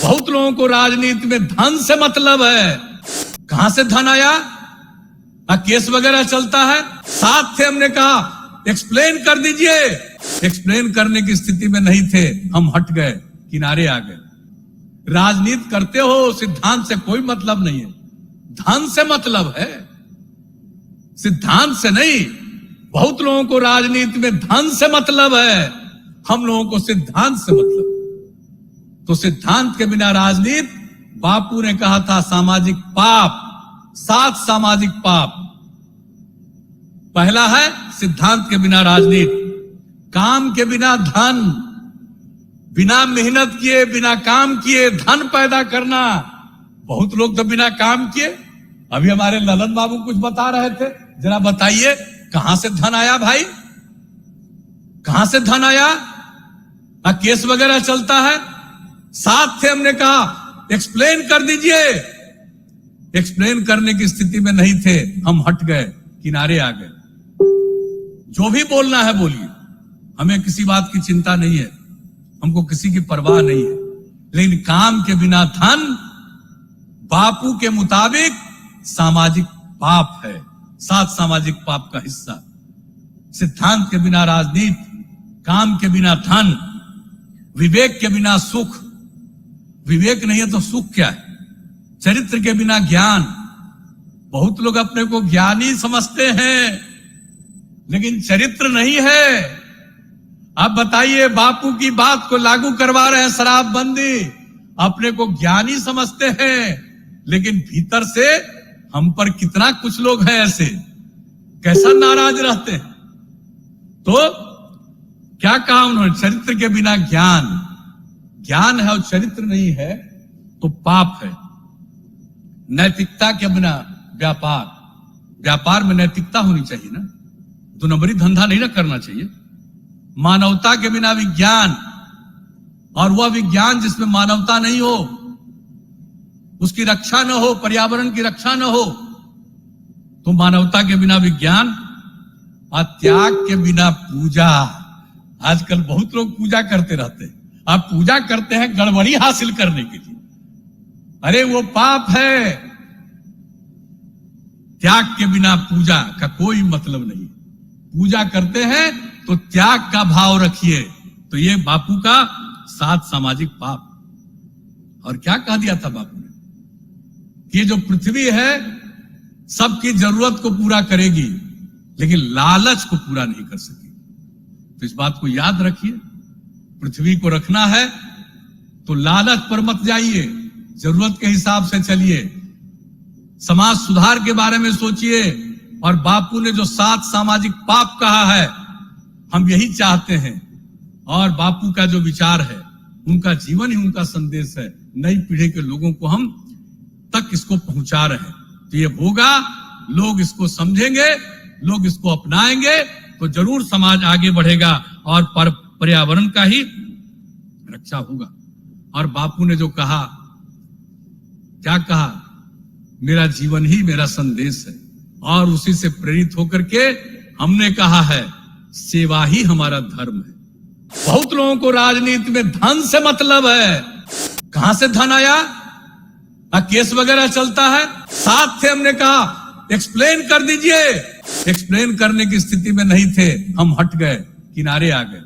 बहुत लोगों को राजनीति में धन से मतलब है। कहां से धन आया? केस वगैरह चलता है। साथ थे, हमने कहा एक्सप्लेन कर दीजिए। एक्सप्लेन करने की स्थिति में नहीं थे, हम हट गए, किनारे आ गए। राजनीति करते हो, सिद्धांत से कोई मतलब नहीं है, धन से मतलब है, सिद्धांत से नहीं। बहुत लोगों को राजनीति में धन से मतलब है, हम लोगों को सिद्धांत से मतलब। तो सिद्धांत के बिना राजनीति, बापू ने कहा था सामाजिक पाप, 7 सामाजिक पाप। पहला है सिद्धांत के बिना राजनीति, काम के बिना धन, बिना मेहनत किए, बिना काम किए धन पैदा करना। बहुत लोग तो बिना काम किए, अभी हमारे ललन बाबू कुछ बता रहे थे, जरा बताइए कहां से धन आया भाई? कहां से धन आया? केस वगैरह चलता है। साथ थे, हमने कहा एक्सप्लेन कर दीजिए। एक्सप्लेन करने की स्थिति में नहीं थे, हम हट गए, किनारे आ गए। जो भी बोलना है बोलिए, हमें किसी बात की चिंता नहीं है, हमको किसी की परवाह नहीं है। लेकिन काम के बिना धन बापू के मुताबिक सामाजिक पाप है, 7 सामाजिक पाप का हिस्सा। सिद्धांत के बिना राजनीति, काम के बिना धन, विवेक के बिना सुख। विवेक नहीं है तो सुख क्या है? चरित्र के बिना ज्ञान। बहुत लोग अपने को ज्ञानी समझते हैं, लेकिन चरित्र नहीं है। आप बताइए, बापू की बात को लागू करवा रहे हैं शराबबंदी, अपने को ज्ञानी समझते हैं, लेकिन भीतर से हम पर कितना कुछ लोग हैं ऐसे, कैसा नाराज रहते हैं। तो क्या कहा उन्होंने? चरित्र के बिना ज्ञान। ज्ञान है और चरित्र नहीं है तो पाप है। नैतिकता के बिना व्यापार, व्यापार में नैतिकता होनी चाहिए ना, 2 नंबरी धंधा नहीं ना करना चाहिए। मानवता के बिना विज्ञान, और वह विज्ञान जिसमें मानवता नहीं हो, उसकी रक्षा न हो, पर्यावरण की रक्षा न हो, तो मानवता के बिना विज्ञान। और त्याग के बिना पूजा। आजकल बहुत लोग पूजा करते रहते हैं। आप पूजा करते हैं गड़बड़ी हासिल करने के लिए, अरे वो पाप है। त्याग के बिना पूजा का कोई मतलब नहीं। पूजा करते हैं तो त्याग का भाव रखिए। तो ये बापू का 7 सामाजिक पाप। और क्या कह दिया था बापू ने? कि ये जो पृथ्वी है सबकी जरूरत को पूरा करेगी, लेकिन लालच को पूरा नहीं कर सकेगी। तो इस बात को याद रखिए, पृथ्वी को रखना है तो लालच पर मत जाइए, जरूरत के हिसाब से चलिए, समाज सुधार के बारे में सोचिए। और बापू ने जो 7 सामाजिक पाप कहा है, हम यही चाहते हैं। और बापू का जो विचार है, उनका जीवन ही उनका संदेश है। नई पीढ़ी के लोगों को हम तक इसको पहुंचा रहे हैं। तो ये होगा, लोग इसको समझेंगे, लोग इसको अपनाएंगे तो जरूर समाज आगे बढ़ेगा और पर्यावरण का ही रक्षा होगा। और बापू ने जो कहा, क्या कहा? मेरा जीवन ही मेरा संदेश है। और उसी से प्रेरित होकर के हमने कहा है, सेवा ही हमारा धर्म है। बहुत लोगों को राजनीति में धन से मतलब है। कहां से धन आया? केस वगैरह चलता है। साथ थे, हमने कहा एक्सप्लेन कर दीजिए। एक्सप्लेन करने की स्थिति में नहीं थे, हम हट गए, किनारे आ गए।